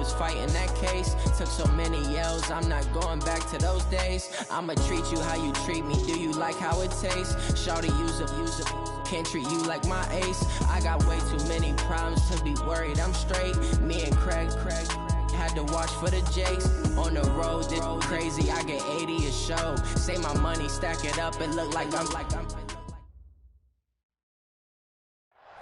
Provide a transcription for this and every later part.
was fighting that case. Took so many yells, I'm not going back to those days. I'ma treat you how you treat me, do you like how it tastes? Shawty, use a can't treat you like my ace. I got way too many problems to be worried, I'm straight. Me and Craig had to watch for the Jakes. On the road, this crazy, I get 80 a show. Say my money, stack it up, and look like I'm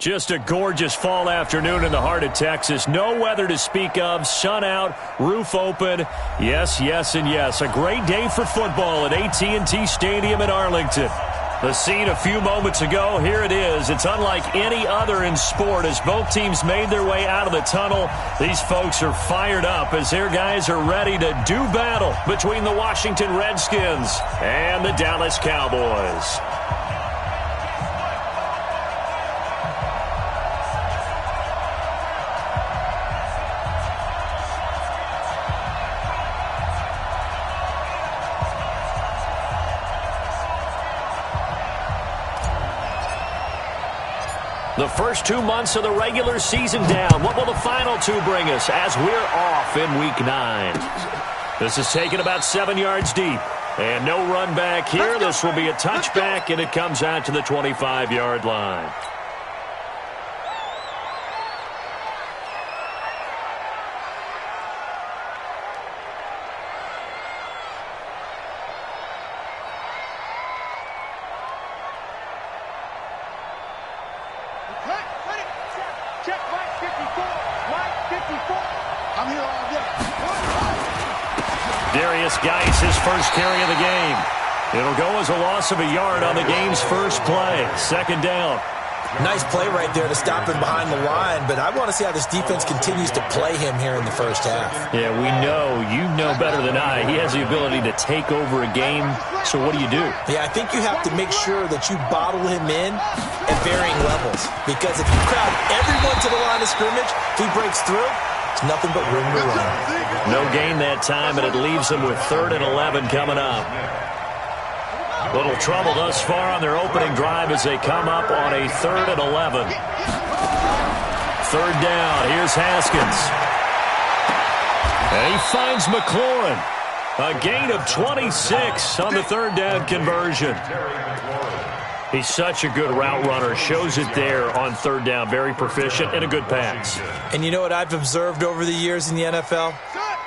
Just a gorgeous fall afternoon in the heart of Texas. No weather to speak of. Sun out, roof open. Yes, yes, and yes. A great day for football at AT&T Stadium in Arlington. The scene a few moments ago, here it is. It's unlike any other in sport as both teams made their way out of the tunnel. These folks are fired up as their guys are ready to do battle between the Washington Redskins and the Dallas Cowboys. The first 2 months of the regular season down. What will the final two bring us as we're off in Week 9? This is taken about 7 yards deep. And no run back here. This will be a touchback, and it comes out to the 25-yard line. His first carry of the game. It'll go as a loss of a yard on the game's first play. Second down. Nice play right there to stop him behind the line, but I want to see how this defense continues to play him here in the first half. Yeah, we know. You know better than I. He has the ability to take over a game, so what do you do? Yeah, I think you have to make sure that you bottle him in at varying levels, because if you crowd everyone to the line of scrimmage, if he breaks through, it's nothing but room to run. No gain that time, and it leaves them with 3rd and 11 coming up. Little trouble thus far on their opening drive as they come up on a 3rd and 11. 3rd down. Here's Haskins. And he finds McLaurin. A gain of 26 on the 3rd down conversion. He's such a good route runner. Shows it there on 3rd down. Very proficient and a good pass. And you know what I've observed over the years in the NFL?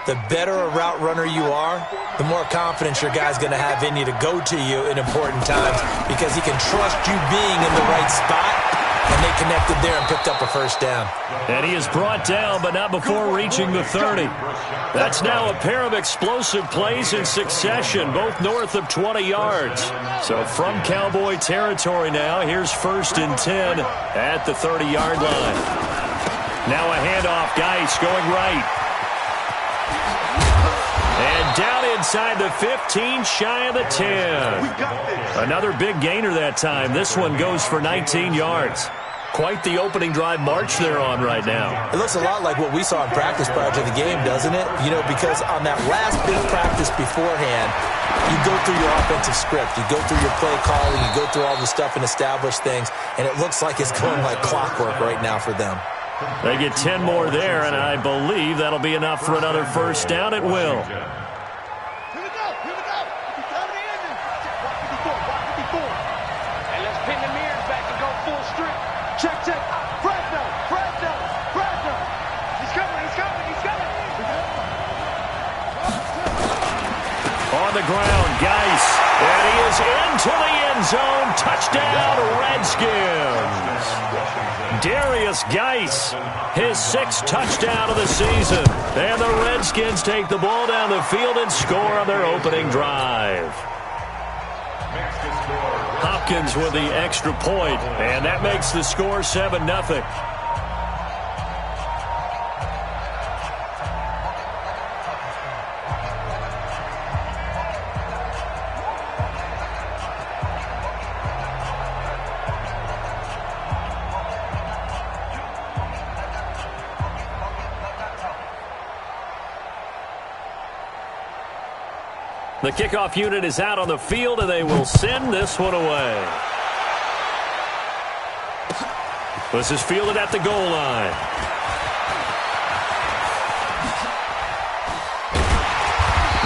The better a route runner you are, the more confidence your guy's going to have in you to go to you in important times, because he can trust you being in the right spot, and they connected there and picked up a first down. And he is brought down, but not before reaching the 30. That's now a pair of explosive plays in succession, both north of 20 yards. So from Cowboy territory now, here's 1st and 10 at the 30-yard line. Now a handoff, Geis going right. And down inside the 15, shy of the 10. Another big gainer that time. This one goes for 19 yards. Quite the opening drive march they're on right now. It looks a lot like what we saw in practice prior to the game, doesn't it? You know, because on that last big practice beforehand, you go through your offensive script. You go through your play calling. You go through all the stuff and establish things. And it looks like it's going like clockwork right now for them. They get 10 more there, and I believe that'll be enough for another first down. It will. On the ground, Geis, and he is into the end zone. Touchdown, Redskins. Darius Geis, his 6th touchdown of the season. And the Redskins take the ball down the field and score on their opening drive. Hopkins with the extra point, and that makes the score 7-0. The kickoff unit is out on the field, and they will send this one away. This is fielded at the goal line.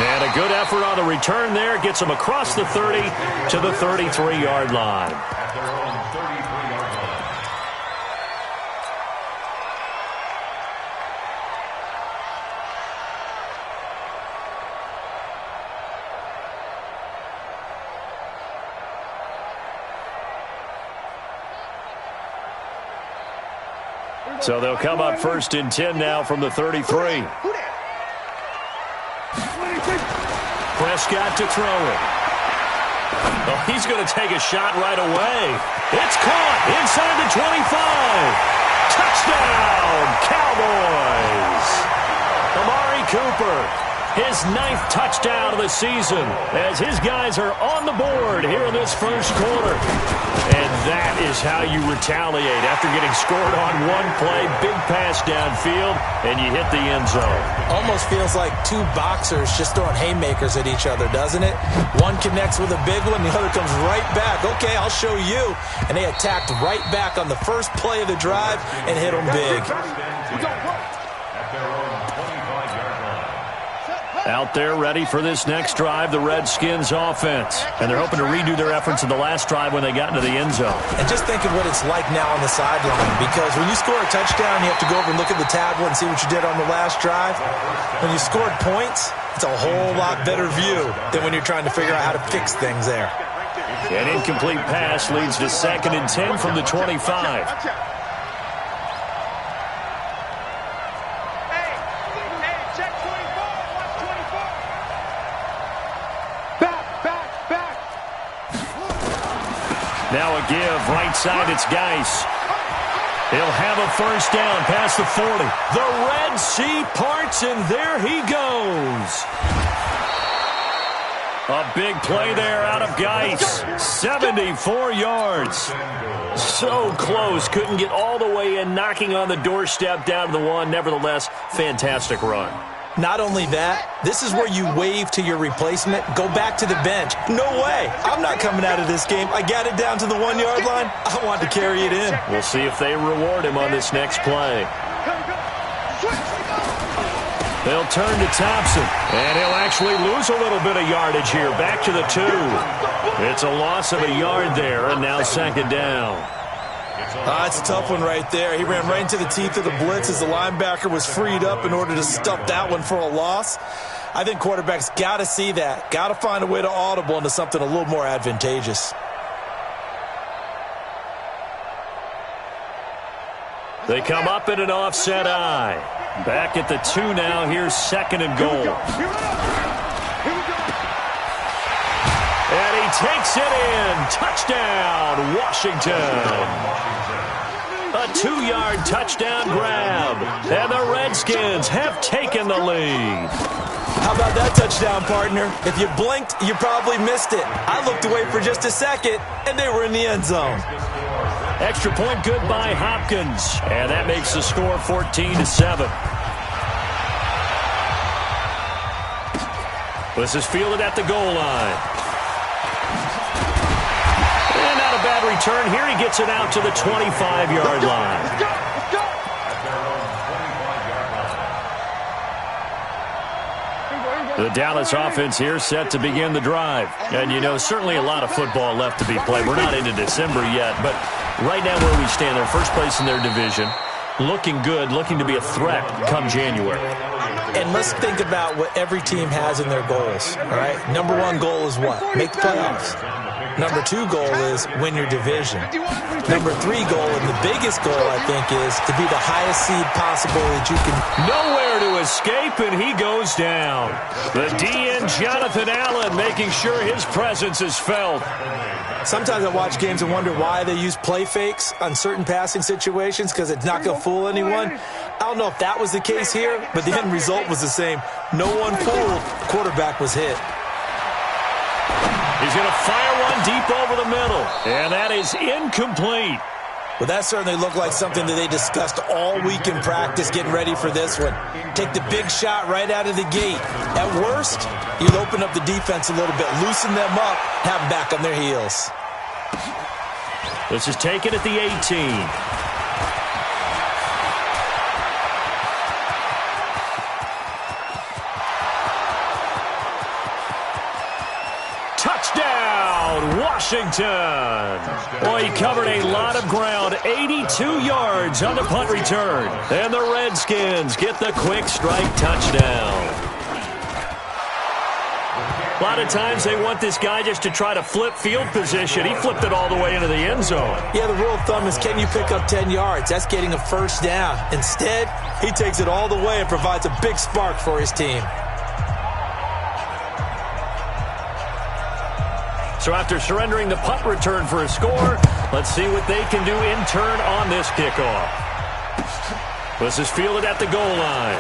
And a good effort on the return there. Gets him across the 30 to the 33-yard line. So they'll come up 1st and 10 now from the 33. Prescott to throw it. Oh, he's going to take a shot right away. It's caught inside the 25. Touchdown, Cowboys. Amari Cooper, his 9th touchdown of the season as his guys are on the board here in this first quarter. And that is how you retaliate after getting scored on one play, big pass downfield, and you hit the end zone. Almost feels like two boxers just throwing haymakers at each other, doesn't it? One connects with a big one, the other comes right back. Okay, I'll show you. And they attacked right back on the first play of the drive and hit them big. Out there ready for this next drive, the Redskins offense. And they're hoping to redo their efforts in the last drive when they got into the end zone. And just think of what it's like now on the sideline, because when you score a touchdown, you have to go over and look at the tablet and see what you did on the last drive. When you scored points, it's a whole lot better view than when you're trying to figure out how to fix things there. An incomplete pass leads to 2nd and 10 from the 25. Now a give, right side, it's Geis. He'll have a first down past the 40. The Red Sea parts, and there he goes. A big play there out of Geis. 74 yards. So close, couldn't get all the way in, knocking on the doorstep down to the 1. Nevertheless, fantastic run. Not only that, this is where you wave to your replacement, go back to the bench. No way. I'm not coming out of this game. I got it down to the 1-yard line. I want to carry it in. We'll see if they reward him on this next play. They'll turn to Thompson, and he'll actually lose a little bit of yardage here. Back to the 2. It's a loss of a yard there, and now 2nd down. It's a tough one right there. He ran right into the teeth of the blitz as the linebacker was freed up in order to stuff that one for a loss. I think quarterbacks got to see that. Got to find a way to audible into something a little more advantageous. They come up in an offset eye. Back at the 2 now. Here's 2nd and goal. And he takes it in. Touchdown, Washington. A 2-yard touchdown grab. And the Redskins have taken the lead. How about that touchdown, partner? If you blinked, you probably missed it. I looked away for just a second, and they were in the end zone. Extra point good by Hopkins. And that makes the score 14-7. This is fielded at the goal line. And not a bad return here. He gets it out to the 25-yard line. The Dallas offense here set to begin the drive. And, you know, certainly a lot of football left to be played. We're not into December yet, but right now where we stand, they're first place in their division. Looking good, looking to be a threat come January. And let's think about what every team has in their goals, all right? Number 1 goal is what? Make the playoffs. Number 2 goal is win your division. Number 3 goal, and the biggest goal, I think, is to be the highest seed possible that you can. Nowhere to escape, and he goes down. The DN, Jonathan Allen, making sure his presence is felt. Sometimes I watch games and wonder why they use play fakes on certain passing situations, because it's not going to fool anyone. I don't know if that was the case here, but the end result was the same. No one fooled. The quarterback was hit. He's going to fire one deep over the middle, and that is incomplete. Well, that certainly looked like something that they discussed all week in practice getting ready for this one. Take the big shot right out of the gate. At worst, you'll open up the defense a little bit, loosen them up, have them back on their heels. This is taken at the 18. Touchdown, Washington. Boy, he covered a lot of ground, 82 yards on the punt return. And the Redskins get the quick strike touchdown. A lot of times they want this guy just to try to flip field position. He flipped it all the way into the end zone. Yeah, the rule of thumb is, can you pick up 10 yards? That's getting a first down. Instead, he takes it all the way and provides a big spark for his team. So after surrendering the punt return for a score, let's see what they can do in turn on this kickoff. This is fielded at the goal line.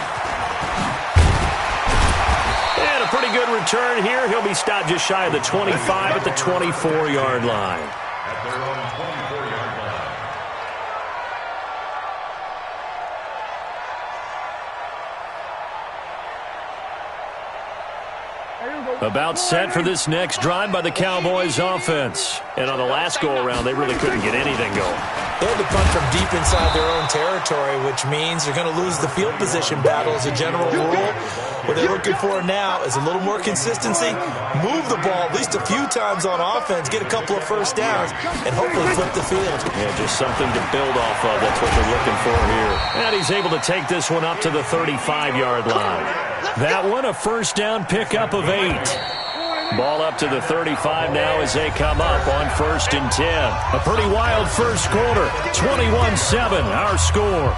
And a pretty good return here. He'll be stopped just shy of the 25 at the 24-yard line. At their own 24-yard line. About set for this next drive by the Cowboys offense. And on the last go-around, they really couldn't get anything going. They had to punt from deep inside their own territory, which means they're going to lose the field position battle as a general rule. What they're looking for now is a little more consistency, move the ball at least a few times on offense, get a couple of first downs, and hopefully flip the field. Yeah, just something to build off of. That's what they're looking for here. And he's able to take this one up to the 35-yard line. That one, a first down pickup of 8. Ball up to the 35 now as they come up on 1st and 10. A pretty wild first quarter. 21-7, our score.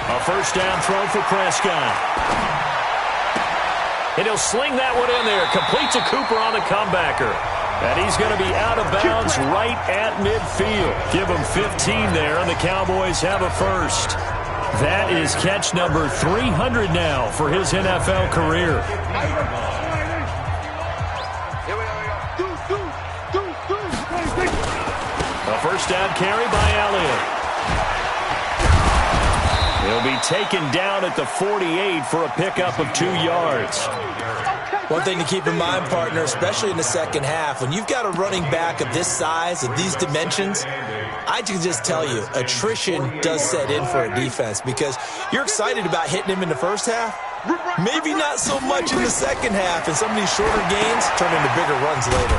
A first down throw for Prescott. And he'll sling that one in there. Complete to Cooper on the comebacker. And he's going to be out of bounds right at midfield. Give him 15 there, and the Cowboys have a first. That is catch number 300 now for his NFL career. A first down carry by Elliott. He'll be taken down at the 48 for a pickup of 2 yards. One thing to keep in mind, partner, especially in the second half, when you've got a running back of this size and these dimensions, I can just tell you, attrition does set in for a defense because you're excited about hitting him in the first half. Maybe not so much in the second half, and some of these shorter gains turn into bigger runs later.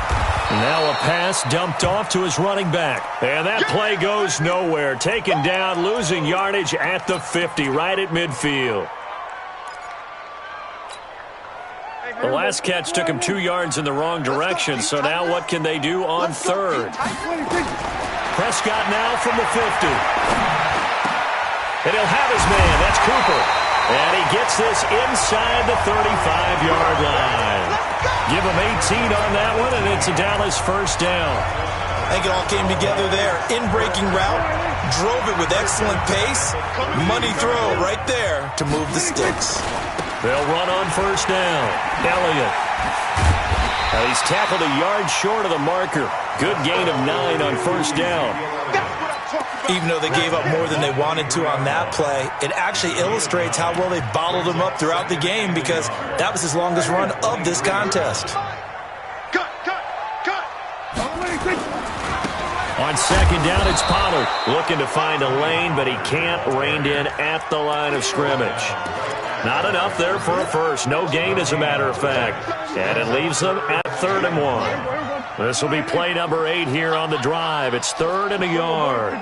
Now a pass dumped off to his running back. And that play goes nowhere. Taken down, losing yardage at the 50, right at midfield. The last catch took him 2 yards in the wrong direction, so now what can they do on 3rd? Prescott now from the 50. And he'll have his man. That's Cooper. And he gets this inside the 35-yard line. Give him 18 on that one, and it's a Dallas first down. I think it all came together there. In-breaking route, drove it with excellent pace. Money throw right there to move the sticks. They'll run on first down. Elliott. Now he's tackled a yard short of the marker. Good gain of 9 on first down. Even though they gave up more than they wanted to on that play, it actually illustrates how well they bottled him up throughout the game because that was his longest run of this contest. On second down, it's Pollard looking to find a lane, but he can't, reined in at the line of scrimmage. Not enough there for a first. No gain, as a matter of fact. And it leaves them at 3rd and 1. This will be play number 8 here on the drive. It's 3rd and a yard.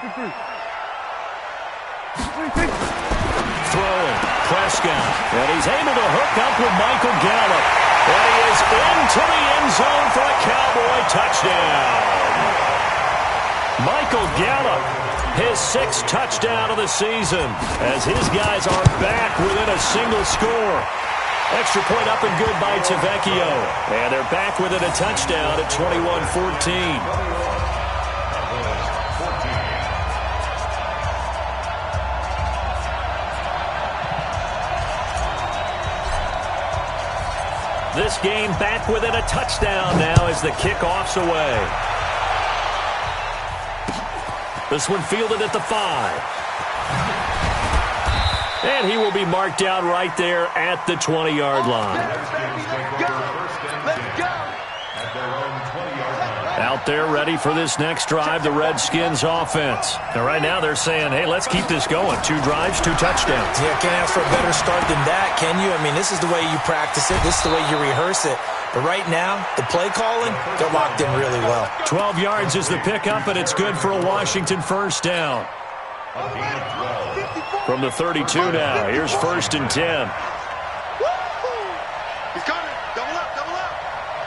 Throwing, Prescott. And he's able to hook up with Michael Gallup. And he is into the end zone for a Cowboy touchdown. Michael Gallup, his 6th touchdown of the season, as his guys are back within a single score. Extra point up and good by Tavecchio. And they're back within a touchdown at 21-14. This game back within a touchdown now as the kickoff's away. This one fielded at the 5. And he will be marked down right there at the 20-yard line. Let's go! At their own 20-yard line. Out there ready for this next drive, the Redskins offense. And right now they're saying, hey, let's keep this going. 2 drives, 2 touchdowns. Yeah, can't ask for a better start than that, can you? I mean, this is the way you practice it. This is the way you rehearse it. But right now, the play calling, they're locked in really well. 12 yards is the pickup, and it's good for a Washington first down. From the 32 now, here's 1st and 10. He's coming. Double up, double up.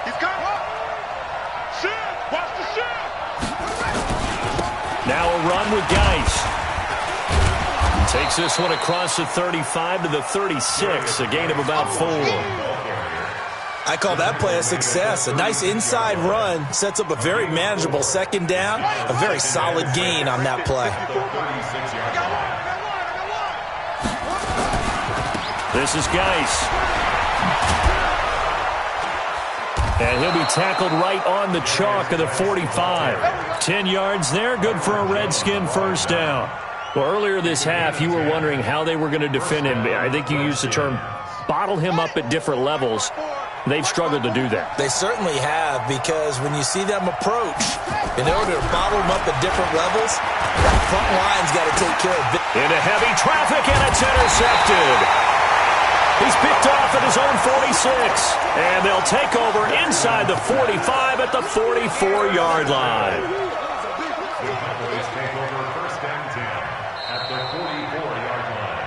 He's coming. Shift. Watch the shift. Now a run with Geis. Takes this one across the 35 to the 36, a gain of about 4. I call that play a success. A nice inside run sets up a very manageable second down, a very solid gain on that play. This is Geis. And he'll be tackled right on the chalk of the 45. 10 yards there, good for a Redskin first down. Well, earlier this half, you were wondering how they were going to defend him. I think you used the term bottle him up at different levels. They've struggled to do that. They certainly have, because when you see them approach, in order to bottle them up at different levels, that front line's got to take care of it. Into heavy traffic, and it's intercepted. He's picked off at his own 46, and they'll take over inside the 45 at the 44-yard line. Cowboys take over 1st and 10 at the 44-yard line.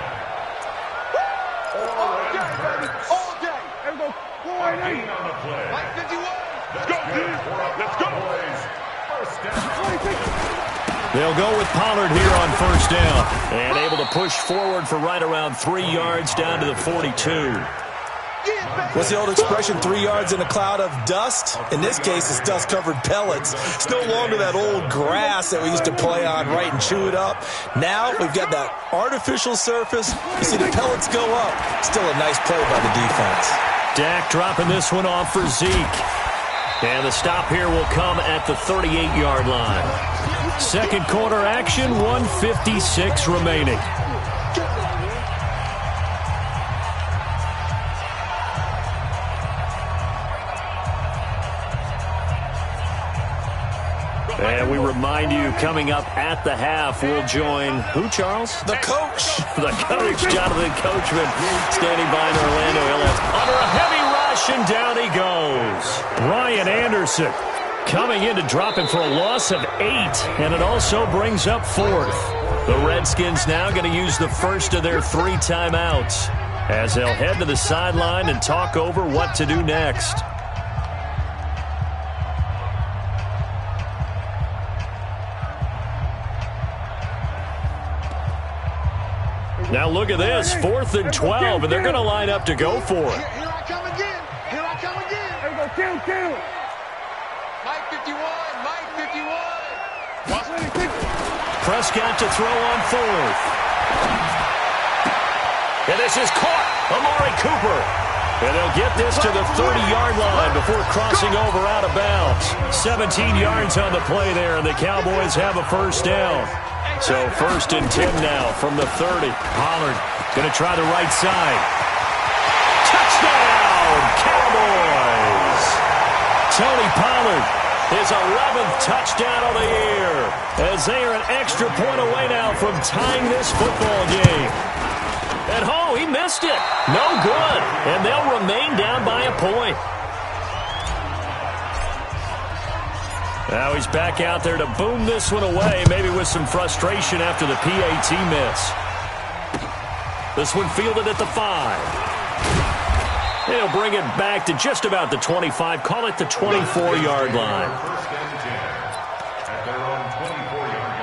All day. Everybody. A gain on the play. Mike 51. Let's go, Let's go, boys. 1st down. They'll go with Pollard here on 1st down, and able to push forward for right around 3 yards down to the 42. What's the old expression, 3 yards in a cloud of dust? In this case, it's dust-covered pellets. It's no longer that old grass that we used to play on, right, and chew it up. Now we've got that artificial surface. You see the pellets go up. Still a nice play by the defense. Dak dropping this one off for Zeke. And the stop here will come at the 38-yard line. Second quarter action, 1:56 remaining. And we remind you, coming up at the half, we'll join who, Charles? The coach. The coach, Jonathan Coachman, standing by in Orlando. LS under a heavy rush, and down he goes. Ryan Anderson coming in to drop him for a loss of 8, and it also brings up 4th. The Redskins now going to use the first of their 3 timeouts as they'll head to the sideline and talk over what to do next. Now look at this, 4th and 12, and they're going to line up to go for it. Here I come again. Here I come again. There we go, kill. Mike 51. Mike 51. Prescott to throw on 4th. And this is caught. Amari Cooper. And they'll get this to the 30-yard line before crossing over out of bounds. 17 yards on the play there, and the Cowboys have a first down. So 1st and 10 now from the 30. Pollard going to try the right side. Touchdown, Cowboys! Tony Pollard, his 11th touchdown of the year, as they are an extra point away now from tying this football game. And he missed it. No good. And they'll remain down by a point. Now he's back out there to boom this one away, maybe with some frustration after the PAT miss. This one fielded at the 5. He'll bring it back to just about the 25, call it the 24-yard line. 1st and 10 at their own 24-yard line.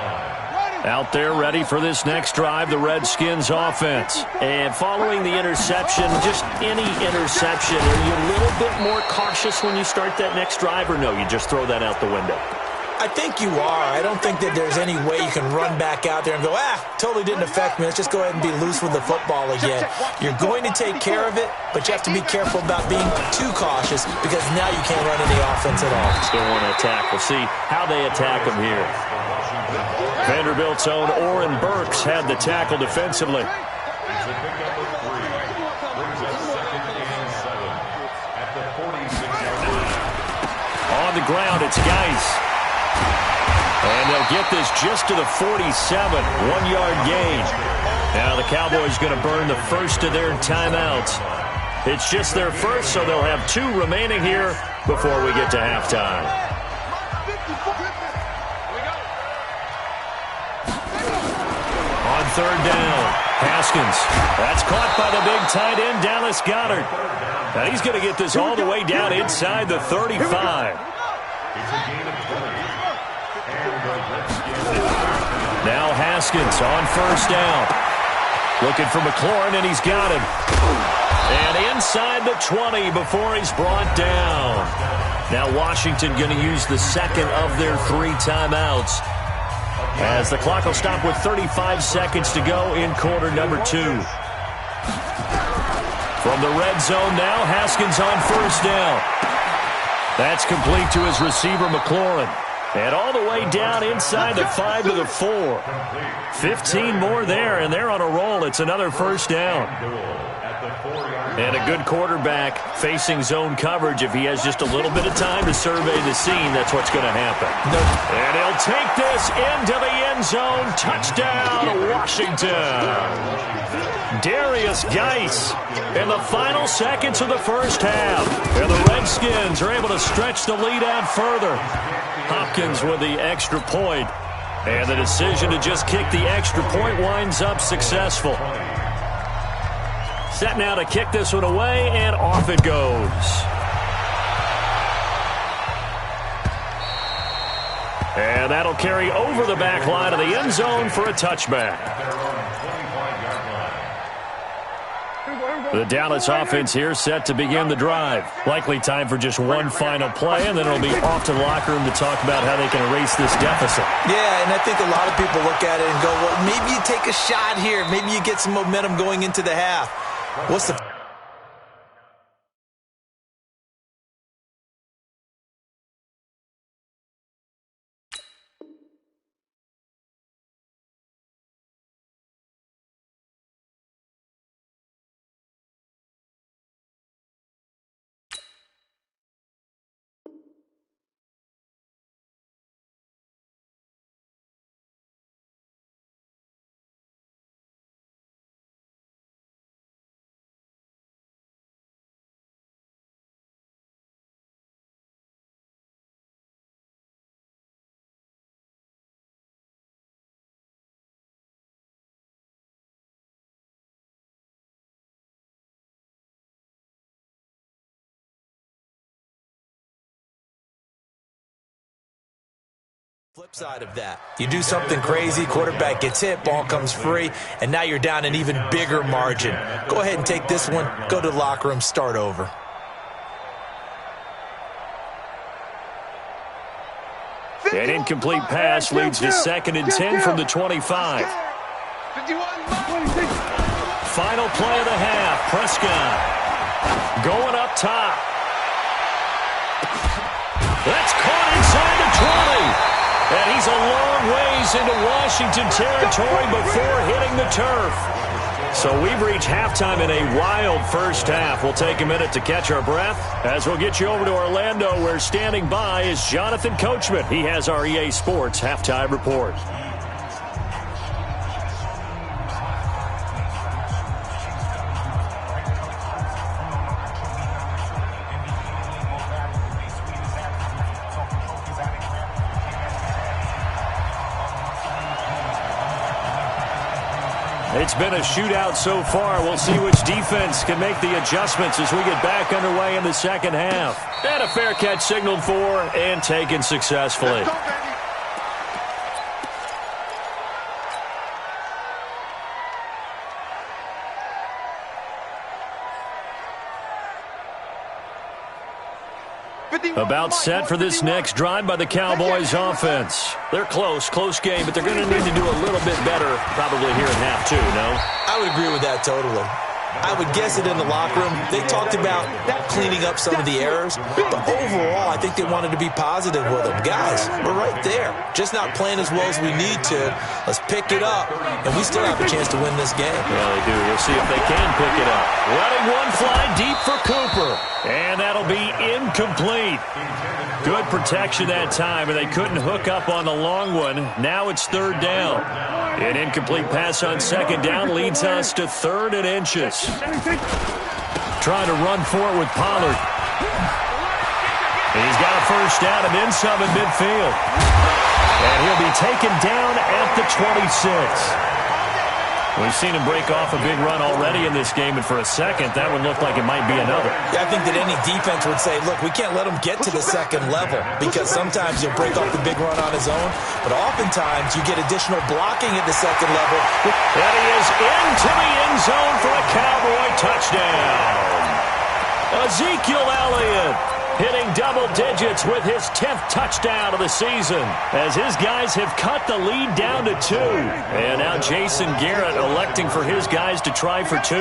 Out there ready for this next drive, the Redskins offense. And following the interception, just any interception, are you a little bit more cautious when you start that next drive, or no, you just throw that out the window? I think you are. I don't think that there's any way you can run back out there and go, totally didn't affect me. Let's just go ahead and be loose with the football again. You're going to take care of it, but you have to be careful about being too cautious, because now you can't run any offense at all. Still want to attack. We'll see how they attack him here. Vanderbilt's own Oren Burks had the tackle defensively. It's a pickup of 3. Brings us 2nd and 7 at the 46-yard line. On the ground. It's Geis. And they'll get this just to the 47, 1-yard gain. Now the Cowboys going to burn the first of their timeouts. It's just their first, so they'll have 2 remaining here before we get to halftime. On third down, Haskins. That's caught by the big tight end, Dallas Goedert. And he's going to get this all the way down inside the 35. Now Haskins on first down. Looking for McLaurin, and he's got him. And inside the 20 before he's brought down. Now Washington going to use the second of their 3 timeouts, as the clock will stop with 35 seconds to go in quarter number 2. From the red zone now, Haskins on first down. That's complete to his receiver, McLaurin. And all the way down inside the 5 to the 4. 15 more there, and they're on a roll. It's another first down. And a good quarterback facing zone coverage. If he has just a little bit of time to survey the scene, that's what's going to happen. And he'll take this into the end zone. Touchdown, Washington. Darius Geis in the final seconds of the first half. And the Redskins are able to stretch the lead out further. Hopkins with the extra point. And the decision to just kick the extra point winds up successful. Set now to kick this one away, and off it goes. And that'll carry over the back line of the end zone for a touchback. The Dallas offense here set to begin the drive. Likely time for just one final play, and then it'll be off to the locker room to talk about how they can erase this deficit. Yeah, and I think a lot of people look at it and go, well, maybe you take a shot here. Maybe you get some momentum going into the half. What's the... Flip side of that, you do something crazy, quarterback gets hit, ball comes free, and now you're down an even bigger margin. Go ahead and take this one, go to the locker room, start over. An incomplete pass leads to 2nd and 10 from the 25. Final play of the half, Prescott going up top. That's caught inside the 20. And he's a long ways into Washington territory before hitting the turf. So we've reached halftime in a wild first half. We'll take a minute to catch our breath as we'll get you over to Orlando, where standing by is Jonathan Coachman. He has our EA Sports halftime report. It's been a shootout so far. We'll see which defense can make the adjustments as we get back underway in the second half. And a fair catch signaled for and taken successfully. About set for this next drive by the Cowboys offense. They're close game, but they're going to need to do a little bit better probably here in half 2, no? I would agree with that totally. I would guess it in the locker room. They talked about cleaning up some of the errors, but overall, I think they wanted to be positive with them. Guys, we're right there. Just not playing as well as we need to. Let's pick it up, and we still have a chance to win this game. Yeah, they do. We'll see if they can pick it up. Letting one fly deep for Cooper. And that'll be incomplete. Good protection that time, and they couldn't hook up on the long one. Now it's third down. An incomplete pass on second down leads us to 3rd and inches. Trying to run for it with Pollard. He's got a first down and then some in midfield. And he'll be taken down at the 26. We've seen him break off a big run already in this game, and for a second, that would look like it might be another. Yeah, I think that any defense would say, look, we can't let him get to the second level, because sometimes he'll break off the big run on his own, but oftentimes you get additional blocking at the second level. And he is into the end zone for a Cowboy touchdown. Ezekiel Elliott hitting double digits with his 10th touchdown of the season, as his guys have cut the lead down to 2. And now Jason Garrett electing for his guys to try for 2.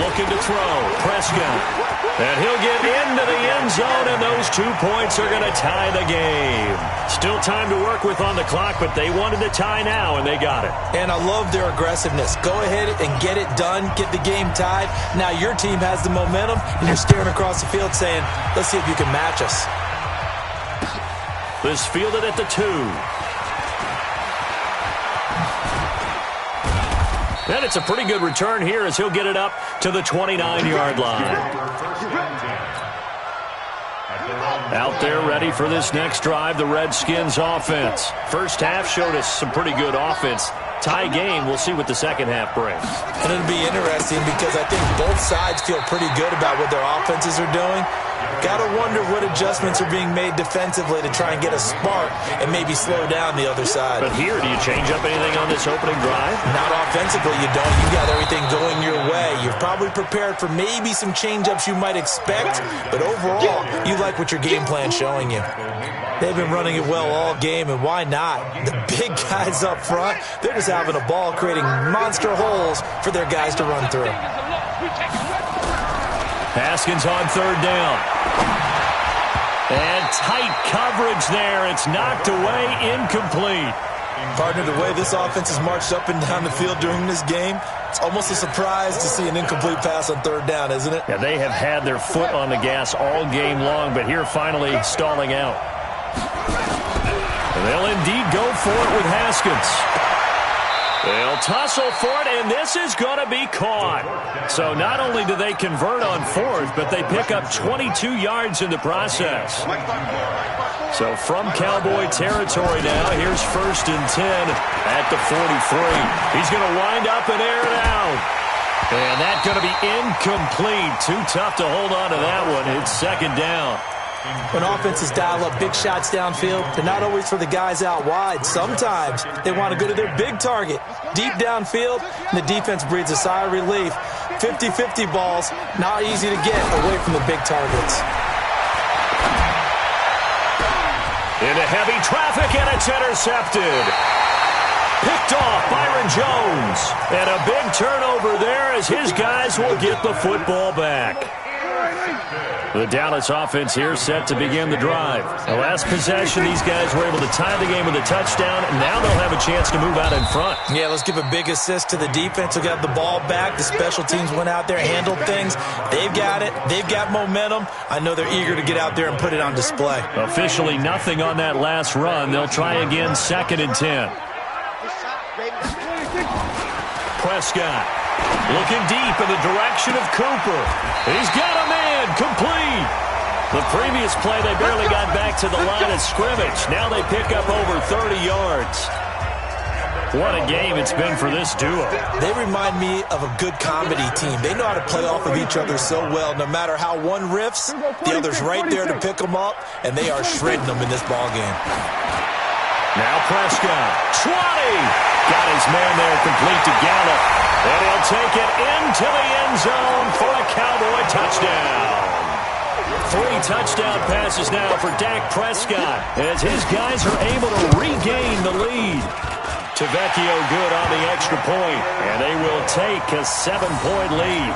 Looking to throw. Prescott. And he'll get into the end zone, and those 2 points are going to tie the game. Still time to work with on the clock, but they wanted to tie now, and they got it. And I love their aggressiveness. Go ahead and get it done, get the game tied. Now your team has the momentum, and you're staring across the field saying, let's see if you can match us. This fielded at the 2. And it's a pretty good return here as he'll get it up to the 29-yard line. Out there ready for this next drive, the Redskins offense. First half showed us some pretty good offense. Tie game, we'll see what the second half brings. And it'll be interesting because I think both sides feel pretty good about what their offenses are doing. Got to wonder what adjustments are being made defensively to try and get a spark and maybe slow down the other side. But here, do you change up anything on this opening drive? Not offensively, you don't. You got everything going your way. You're probably prepared for maybe some change-ups you might expect, but overall, you like what your game plan's showing you. They've been running it well all game, and why not? The big guys up front, they're just having a ball, creating monster holes for their guys to run through. Haskins on third down. And tight coverage there. It's knocked away, incomplete. Partner, the way this offense has marched up and down the field during this game, it's almost a surprise to see an incomplete pass on third down, isn't it? Yeah, they have had their foot on the gas all game long, but here finally stalling out. And they'll indeed go for it with Haskins. They'll tussle for it, and this is going to be caught. So not only do they convert on fourth, but they pick up 22 yards in the process. So from Cowboy territory now, here's 1st and 10 at the 43. He's going to wind up and air it out. And that's going to be incomplete. Too tough to hold on to that one. It's second down. When offenses dial up big shots downfield, they're not always for the guys out wide. Sometimes they want to go to their big target, deep downfield, and the defense breathes a sigh of relief. 50-50 balls, not easy to get away from the big targets. Into heavy traffic, and it's intercepted. Picked off Byron Jones. And a big turnover there as his guys will get the football back. The Dallas offense here set to begin the drive. The last possession, these guys were able to tie the game with a touchdown, and now they'll have a chance to move out in front. Yeah, let's give a big assist to the defense who got the ball back. The special teams went out there, handled things. They've got it. They've got momentum. I know they're eager to get out there and put it on display. Officially nothing on that last run. They'll try again, 2nd and 10. Prescott looking deep in the direction of Cooper. He's got a man, complete. The previous play, they barely got back to the line of scrimmage. Now they pick up over 30 yards. What a game it's been for this duo. They remind me of a good comedy team. They know how to play off of each other so well. No matter how one riffs, the other's right there to pick them up, and they are shredding them in this ball game. Now Prescott, 20. Got his man there, complete to Gallup. And he'll take it into the end zone for a Cowboy touchdown. 3 touchdown passes now for Dak Prescott as his guys are able to regain the lead. Tavecchio good on the extra point, and they will take a 7-point lead.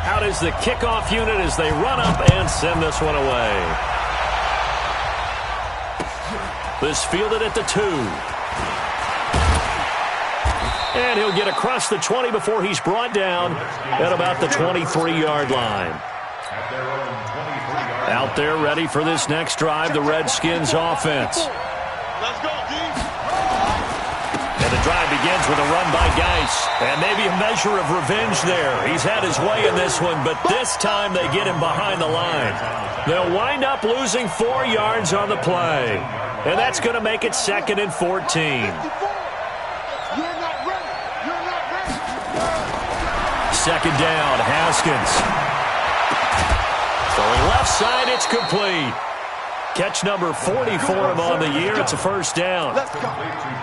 Out is the kickoff unit as they run up and send this one away. This fielded at the 2. And he'll get across the 20 before he's brought down at about the 23-yard line. Out there ready for this next drive, the Redskins offense. Let's go, D. And the drive begins with a run by Geis. And maybe a measure of revenge there. He's had his way in this one, but this time they get him behind the line. They'll wind up losing 4 yards on the play. And that's going to make it 2nd and 14. Second down, Haskins. Throwing left side, it's complete. Catch number 40 for him on the year. It's a first down.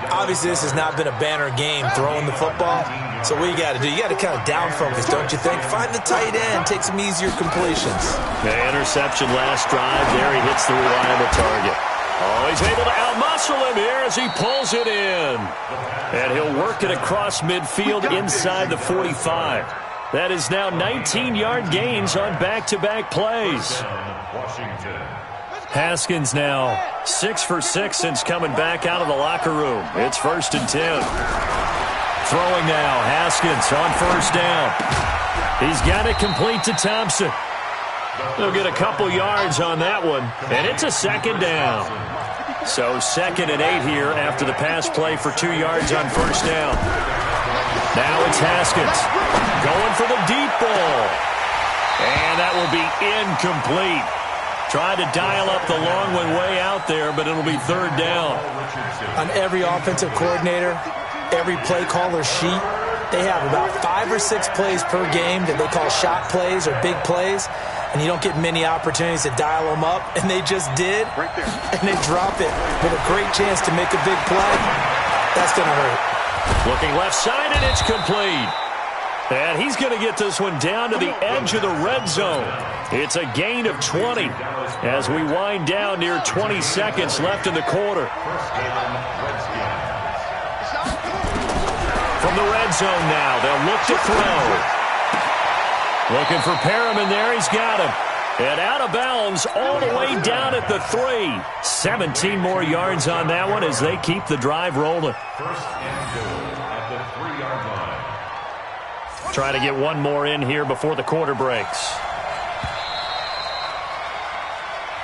Obviously, this has not been a banner game throwing the football. So what you got to do, you got to kind of down focus, don't you think? Find the tight end, take some easier completions. The interception last drive. There he hits the reliable target. Oh, he's able to outmuscle him here as he pulls it in. And he'll work it across midfield inside the 45. That is now 19-yard gains on back-to-back plays. Haskins now 6 for 6 since coming back out of the locker room. It's 1st and 10. Throwing now, Haskins on first down. He's got it complete to Thompson. They'll get a couple yards on that one, and it's a 2nd down. So 2nd and 8 here after the pass play for 2 yards on first down. Now it's Haskins going for the deep ball. And that will be incomplete. Tried to dial up the long one way out there, but it'll be 3rd down. On every offensive coordinator, every play caller sheet, they have about 5 or 6 plays per game that they call shot plays or big plays. And you don't get many opportunities to dial them up. And they just did. And they drop it with a great chance to make a big play. That's going to hurt. Looking left side, and it's complete. And he's going to get this one down to the edge of the red zone. It's a gain of 20 as we wind down near 20 seconds left in the quarter. From the red zone now, they'll look to throw. Looking for Perriman there. He's got him. And out of bounds all the way down at the 3. 17 more yards on that one as they keep the drive rolling. 1st and goal at the 3-yard line. Try to get one more in here before the quarter breaks.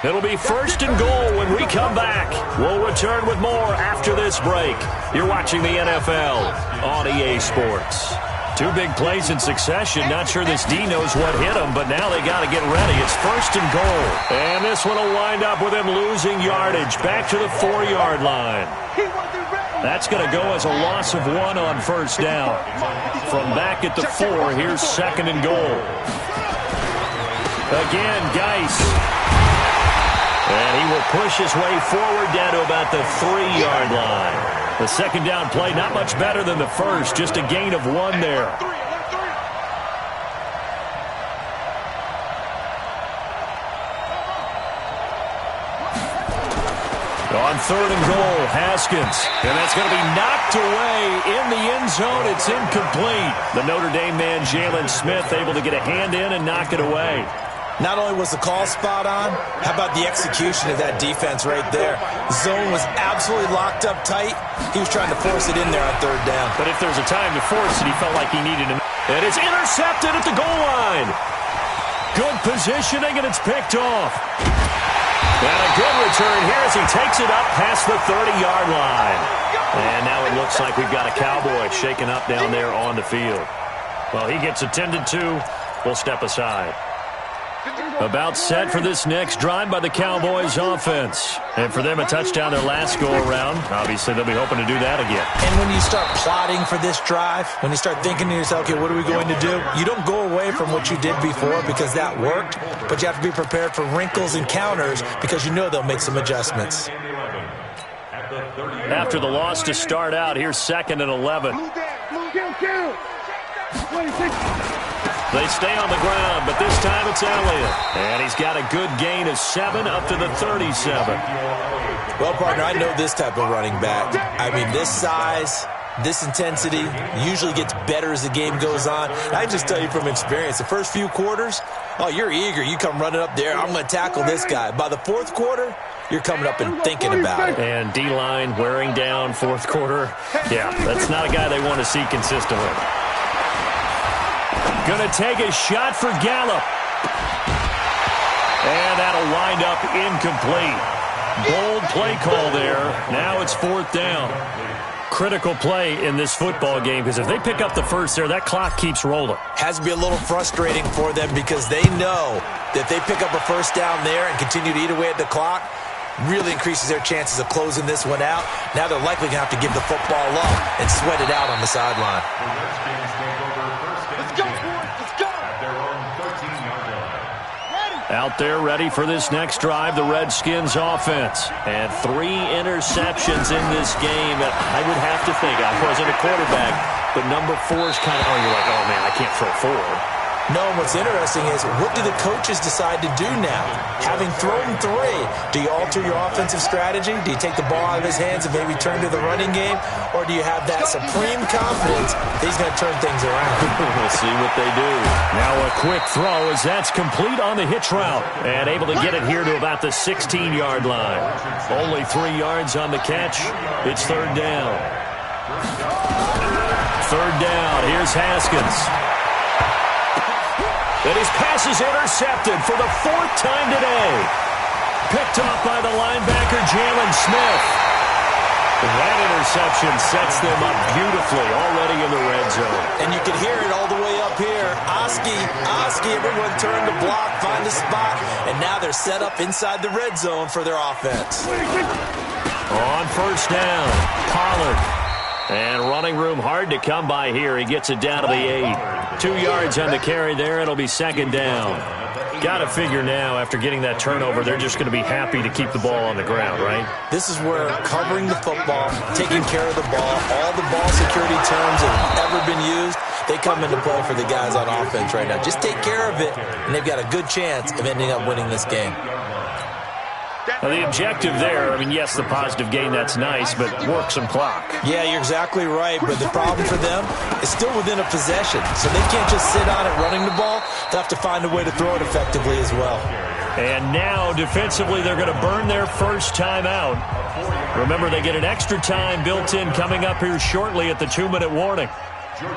It'll be 1st and goal when we come back. We'll return with more after this break. You're watching the NFL on EA Sports. 2 big plays in succession. Not sure this D knows what hit him, but now they got to get ready. It's 1st and goal. And this one will wind up with him losing yardage back to the 4-yard line. That's going to go as a loss of 1 on first down. From back at the 4, here's 2nd and goal. Again, Geis. And he will push his way forward down to about the 3-yard line. The 2nd down play, not much better than the first, just a gain of 1 there. On 3rd and goal, Haskins. And that's going to be knocked away in the end zone. It's incomplete. The Notre Dame man, Jalen Smith, able to get a hand in and knock it away. Not only was the call spot on, how about the execution of that defense right there? Zone was absolutely locked up tight. He was trying to force it in there on 3rd down. But if there's a time to force it, he felt like he needed him. And it's intercepted at the goal line. Good positioning, and it's picked off. And a good return here as he takes it up past the 30-yard line. And now it looks like we've got a Cowboy shaken up down there on the field. Well, he gets attended to. We'll step aside. About set for this next drive by the Cowboys offense. And for them, a touchdown their last go-around. Obviously, they'll be hoping to do that again. And when you start plotting for this drive, when you start thinking to yourself, okay, what are we going to do? You don't go away from what you did before because that worked, but you have to be prepared for wrinkles and counters because you know they'll make some adjustments. After the loss to start out, here's 2nd and 11. They stay on the ground, but this time it's Elliott. And he's got a good gain of 7 up to the 37. Well, partner, I know this type of running back. I mean, this size, this intensity usually gets better as the game goes on. And I just tell you from experience, the first few quarters, oh, you're eager. You come running up there, I'm going to tackle this guy. By the 4th quarter, you're coming up and thinking about it. And D-line wearing down fourth quarter. Yeah, that's not a guy they want to see consistently. Going to take a shot for Gallup. And that'll wind up incomplete. Bold play call there. Now it's fourth down. Critical play in this football game, because if they pick up the first there, that clock keeps rolling. Has to be a little frustrating for them because they know that if they pick up a first down there and continue to eat away at the clock, really increases their chances of closing this one out. Now they're likely going to have to give the football up and sweat it out on the sideline. Let's go, boys. Let's go. At their own 13-yard line. Out there ready for this next drive, the Redskins offense. And 3 interceptions in this game. I would have to think, I wasn't a quarterback, but number 4 is kind of, you're like, oh man, I can't throw 4. No, what's interesting is, what do the coaches decide to do now? Having thrown 3, do you alter your offensive strategy? Do you take the ball out of his hands and maybe turn to the running game? Or do you have that supreme confidence that he's going to turn things around? We'll see what they do. Now a quick throw as that's complete on the hitch route. And able to get it here to about the 16-yard line. Only 3 yards on the catch. It's third down. Third down. Here's Haskins. And his pass is intercepted for the 4th time today. Picked off by the linebacker, Jalen Smith. That interception sets them up beautifully already in the red zone. And you can hear it all the way up here. Oski, everyone turned to block, find a spot, and now they're set up inside the red zone for their offense. On first down, Pollard. And running room hard to come by here. He gets it down to the 8. 2 yards on the carry there. It'll be second down. Got to figure now, after getting that turnover, they're just going to be happy to keep the ball on the ground, right? This is where covering the football, taking care of the ball, all the ball security terms that have ever been used, they come into play for the guys on offense right now. Just take care of it, and they've got a good chance of ending up winning this game. Now, the objective there, I mean, yes, the positive gain, that's nice, but work some clock. Yeah, you're exactly right, but the problem for them is still within a possession, so they can't just sit on it running the ball. They'll have to find a way to throw it effectively as well. And now, defensively, they're going to burn their first time out. Remember, they get an extra time built in coming up here shortly at the 2-minute warning. The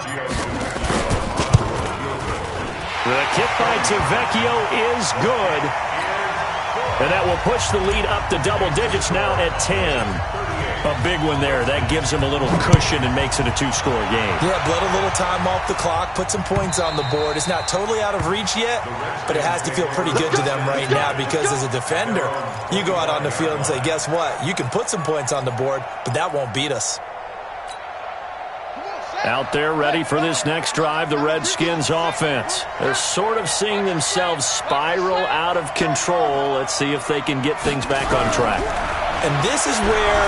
kick by Tavecchio is good. And that will push the lead up to double digits now at 10. A big one there. That gives them a little cushion and makes it a 2-score game. Yeah, let a little time off the clock, put some points on the board. It's not totally out of reach yet, but it has to feel pretty good to them right now because as a defender, you go out on the field and say, guess what? You can put some points on the board, but that won't beat us. Out there ready for this next drive, the Redskins offense. They're sort of seeing themselves spiral out of control. Let's see if they can get things back on track. And this is where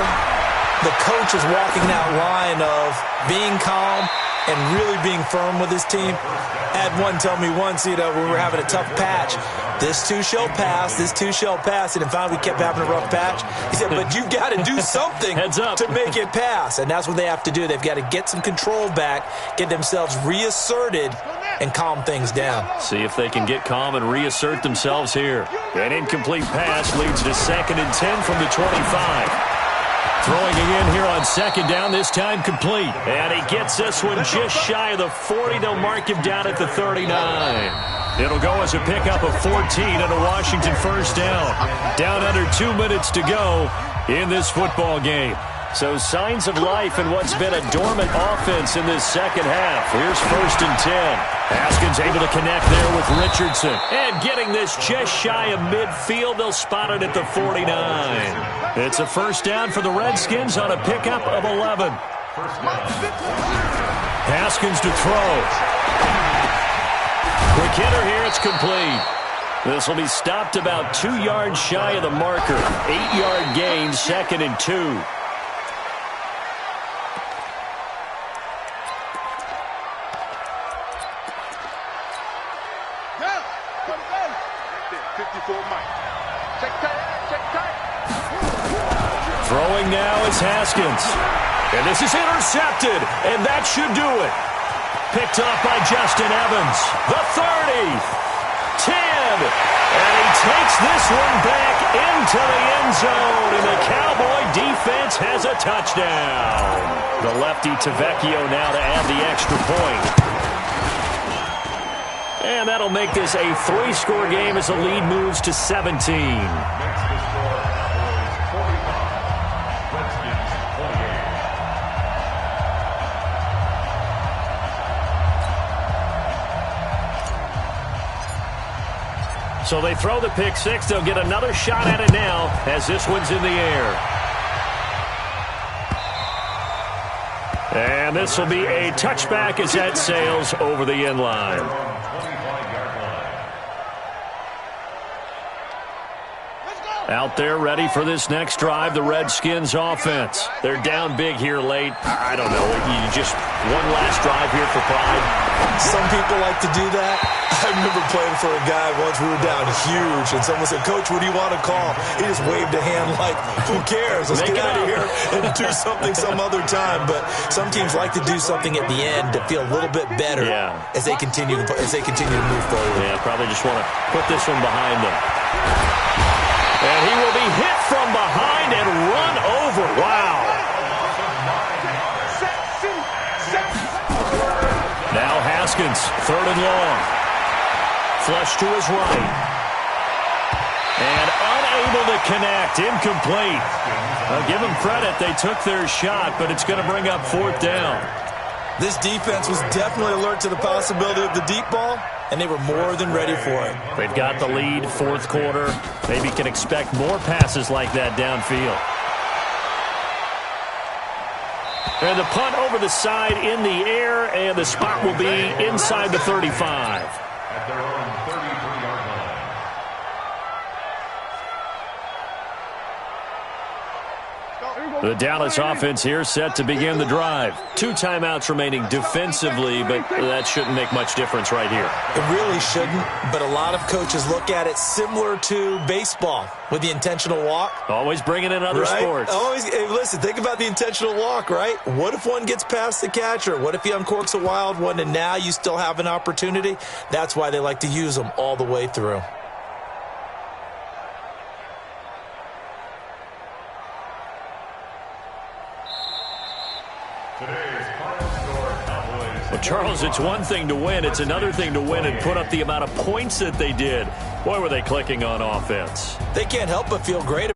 the coach is walking that line of being calm and really being firm with his team. I had one tell me once, when we were having a tough patch, this too shall pass, this too shall pass, and finally we kept having a rough patch. He said, but you got to do something to make it pass, and that's what they have to do. They've got to get some control back, get themselves reasserted, and calm things down. See if they can get calm and reassert themselves here. An incomplete pass leads to 2nd and 10 from the 25. Throwing again here on second down, this time complete. And he gets this one just shy of the 40. They'll mark him down at the 39. It'll go as a pickup of 14 and a Washington first down. Down under 2 minutes to go in this football game. So signs of life in what's been a dormant offense in this second half. Here's 1st and 10. Haskins able to connect there with Richardson. And getting this just shy of midfield. They'll spot it at the 49. It's a first down for the Redskins on a pickup of 11. Haskins to throw. Quick hitter here. It's complete. This will be stopped about 2 yards shy of the marker. 8-yard gain, 2nd and 2. 54 Mike. Check tight. Throwing now is Haskins. And this is intercepted, and that should do it. Picked off by Justin Evans. The 30. And he takes this one back into the end zone, and the Cowboy defense has a touchdown. The lefty Tavecchio now to add the extra point. And that'll make this a 3-score game as the lead moves to 17. Makes the score Cowboys 45, Redskins 28. So they throw the pick six. They'll get another shot at it now as this one's in the air. And this will be a touchback as that sails over the end line. Out there ready for this next drive, the Redskins offense. They're down big here late. I don't know. You just one last drive here for pride. Some people like to do that. I remember playing for a guy once. We were down huge, and someone said, "Coach, what do you want to call?" He just waved a hand like, "Who cares? Let's get out of here and do something some other time." But some teams like to do something at the end to feel a little bit better as they continue to move forward. Yeah, probably just want to put this one behind them. And he will be hit from behind and run over. Wow. Now Haskins, 3rd and long. Flush to his right. And unable to connect. Incomplete. I'll give them credit. They took their shot, but it's going to bring up 4th down. This defense was definitely alert to the possibility of the deep ball, and they were more than ready for it. They've got the lead, 4th quarter. Maybe can expect more passes like that downfield. And the punt over the side in the air, and the spot will be inside the 35. At their own 33-yard line. The Dallas offense here set to begin the drive. 2 timeouts remaining defensively, but that shouldn't make much difference right here. It really shouldn't, but a lot of coaches look at it similar to baseball with the intentional walk. Always bringing in other sports. Always, hey, listen, think about the intentional walk, right? What if one gets past the catcher? What if he uncorks a wild one and now you still have an opportunity? That's why they like to use them all the way through. Well, Charles, it's one thing to win. It's another thing to win and put up the amount of points that they did. Boy, were they clicking on offense. They can't help but feel great